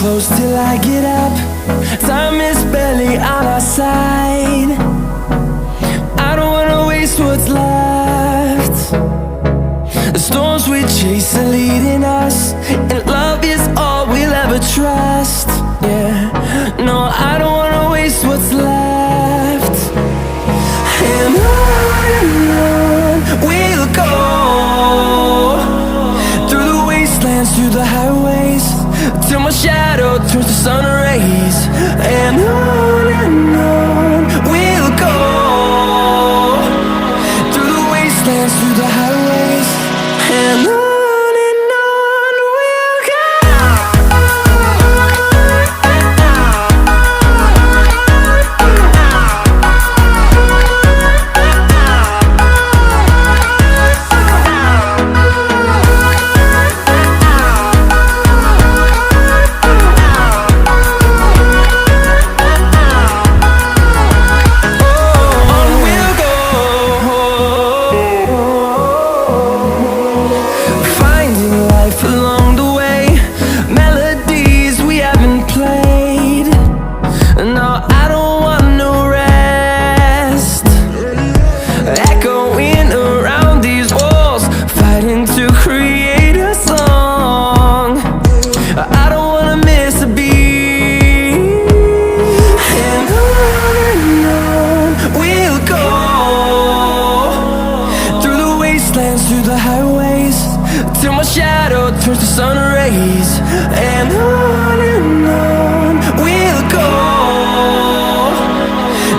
close till I get up. Time is barely on our side. I don't wanna waste what's left. The storms we chase are leading us, and love is all we'll ever trust. Yeah, no, I don't wanna waste what's left. And on we'll go, through the wastelands, through the highways, till my shadow turns to sun rays. And on we'll go, through the wastelands, through the highways, and on we'll go. Through the highways, till my shadow turns to sun rays. And on we'll go,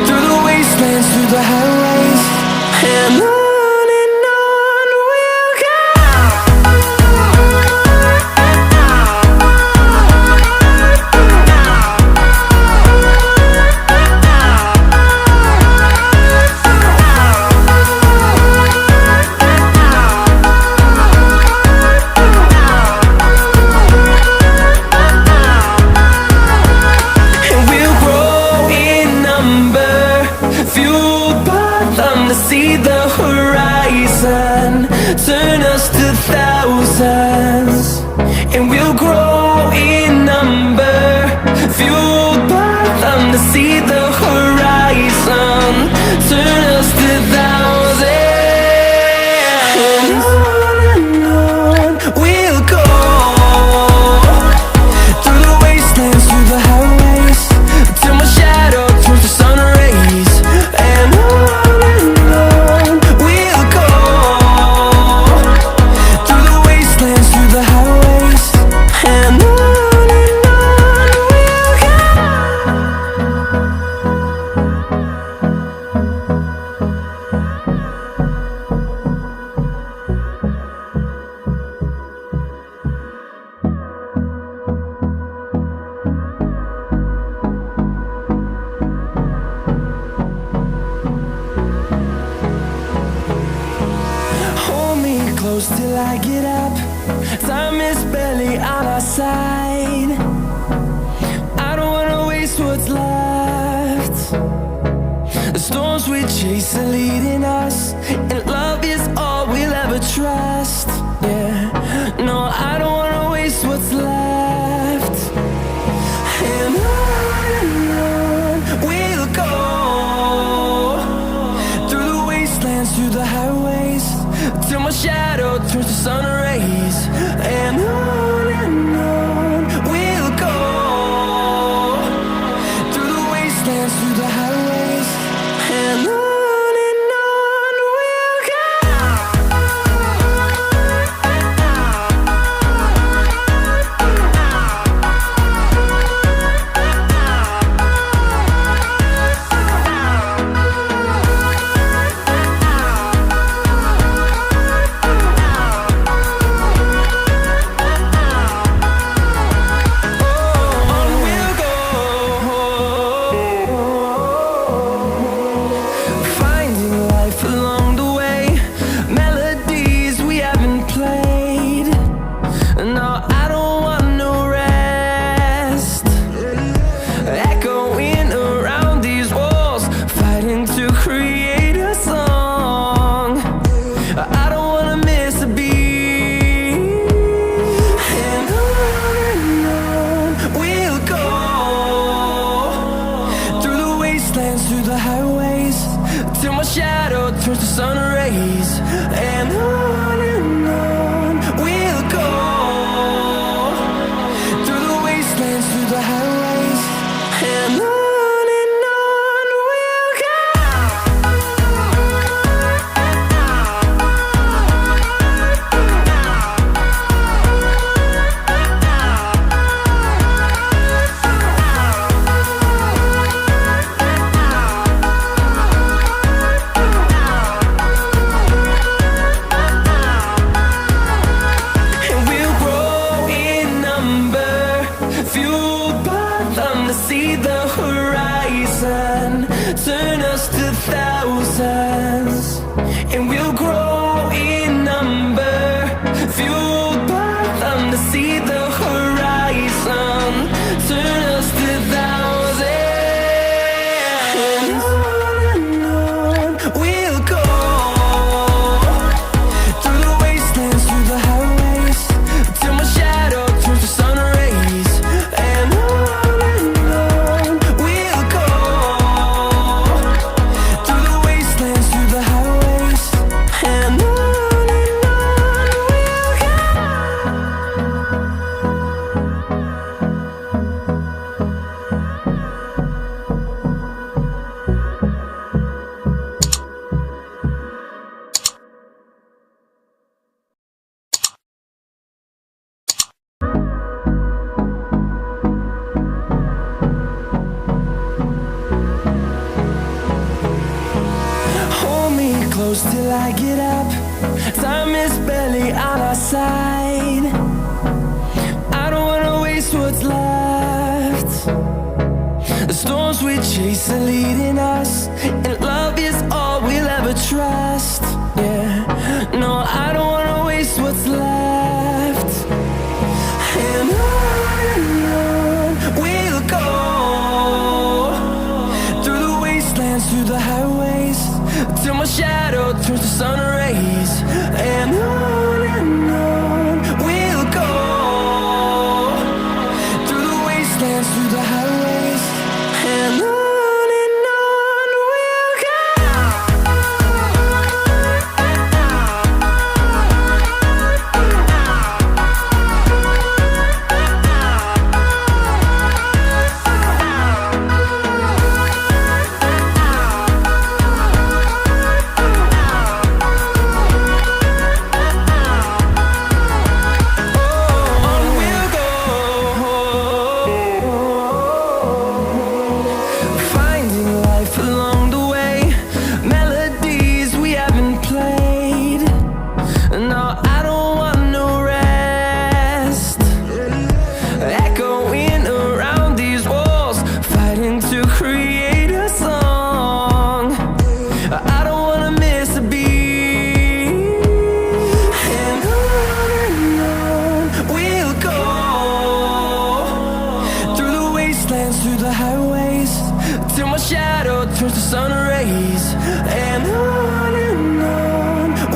through the wastelands, through the highways, and on we'll go. See the horizon, turn us to thousands, and we'll grow in number, fueled by them to see the horizon, turn us to thousands. And on we'll go, through the wastelands, through the highways, till my shadow turns to sun rays. And on close till I get up. Time is barely on our side. I don't wanna waste what's left. The storms we chase are leading us, and love is all we'll ever trust. Yeah, no, I don't wanna waste what's left. And on we'll go, through the wastelands, through the highways, till my shadow turns to sun rays. And on we'll go, through the wastelands, through the highways, and on we'll go. wastelands, through the highways, till my shadow turns to sun rays. And on we'll go, through the wastelands, through the highways, and on. Turn us to thousands, and we'll grow in number, fueled by them to see the horizon. Turn us to thousands, and on we'll go, through the wastelands, through the highways, till my shadow turns to sun rays. And on we'll go, through the wastelands, through the highways, and on we'll go. Hold me close till I get up. Time is barely on our side. I don't wanna waste what's left. The storms we chase are leading us, and love is all we'll ever trust. Yeah, no, I don't wanna waste what's left. And on we'll go, through the wastelands, through the highways, till my shadow turns to sun rays. And on we'll go, through the wastelands, through the highways, and on we'll go. Finding life along the way, melodies we haven't played. No, I don't want no rest. Echoing around these walls, fighting to create a song. I don't wanna miss a beat. And on we'll go, through the wastelands, through the highways, till my shadow turns to sun rays. And on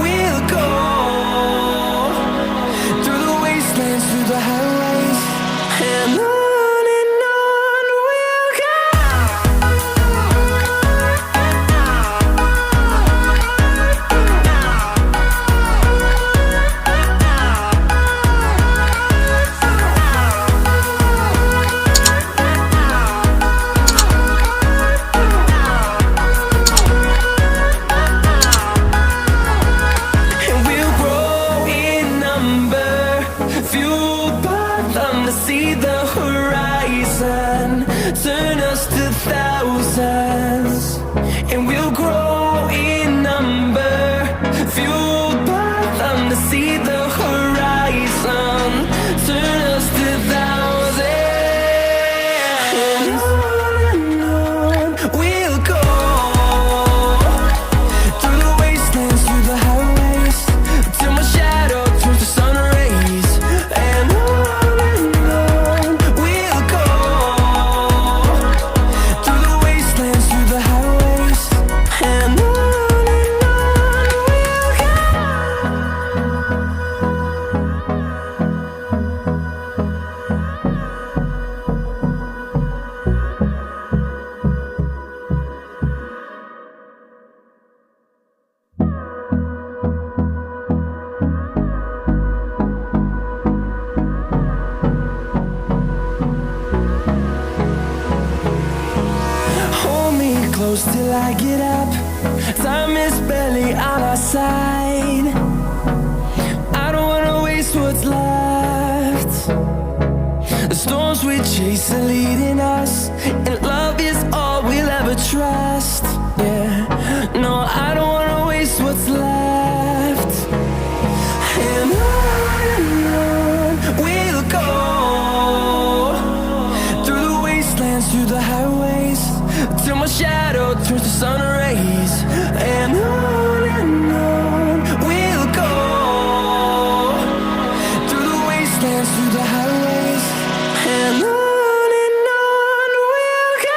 we'll go, through the wastelands, through the highways, and on we'll go. And we'll grow in number, fueled by them to see the horizon. Turn us to thousands, and we'll grow in number, fueled by them to see the horizon. Turn us to thousands, and on we'll go, through the wastelands, through the highways, till my shadow turns to sun rays. And on we'll go, through the wastelands, through the close till I get up. Time is barely on our side. I don't wanna waste what's left. The storms we chase are leading us, and love is all we'll ever trust. Yeah, no, I don't wanna waste what's left. And on we'll go, through the wastelands, through the highways, till my shadow turns to sun rays. And on we'll go, through the wastelands, through the highways, and on we'll go.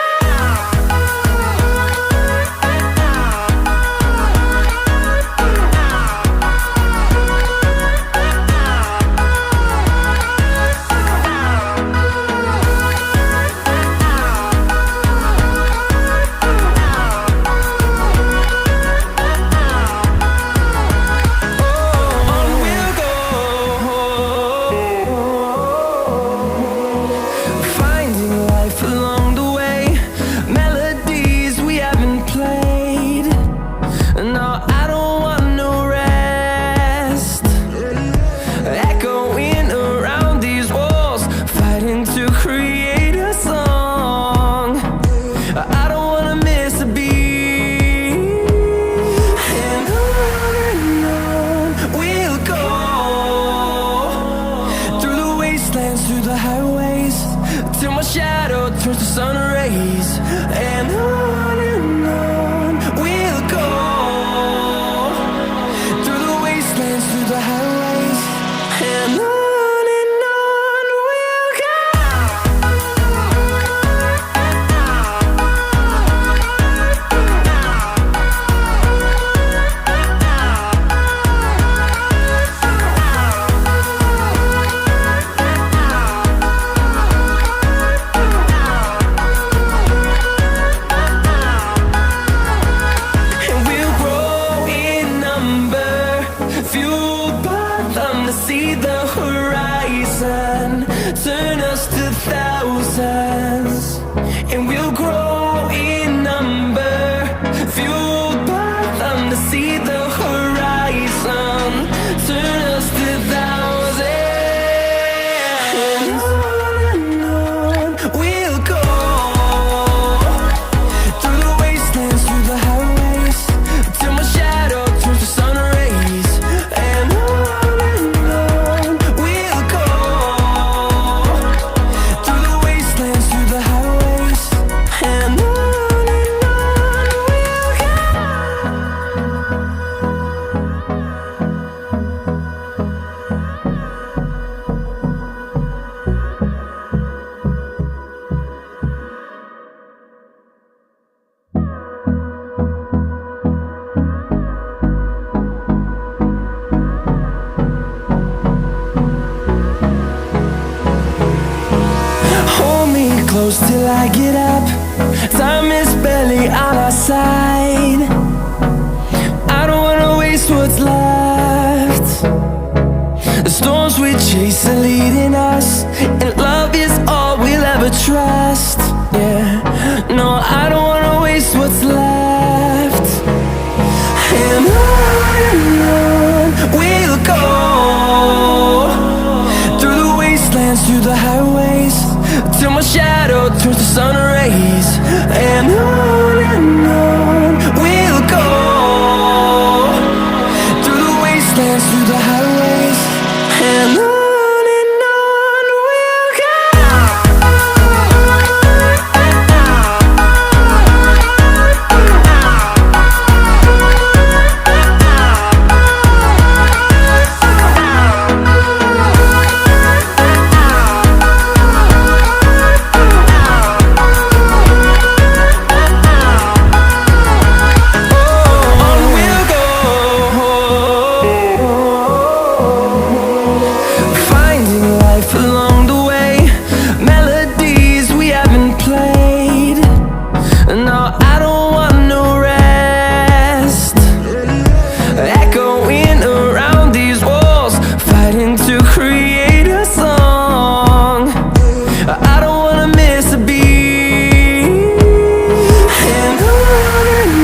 Through the highways, till my shadow turns to sun rays. And on we'll go, through the wastelands, through the highways, and on we'll go. See the horizon turn us to thousands, and we'll grow in number, fueled by them to see the horizon turn us to thousands. And on we'll go, through the wastelands, through the highways, till my shadow turns to sun rays. And close till I get up. Time is barely on our side. I don't wanna waste what's left. The storms we chase are leading us, and love is all we'll ever trust. Yeah, no, I don't wanna waste what's left. And on we'll go, through the wastelands, through the highways, till my shadow turns to sun rays. And on we'll go, through the wastelands, through the highways, and on. Along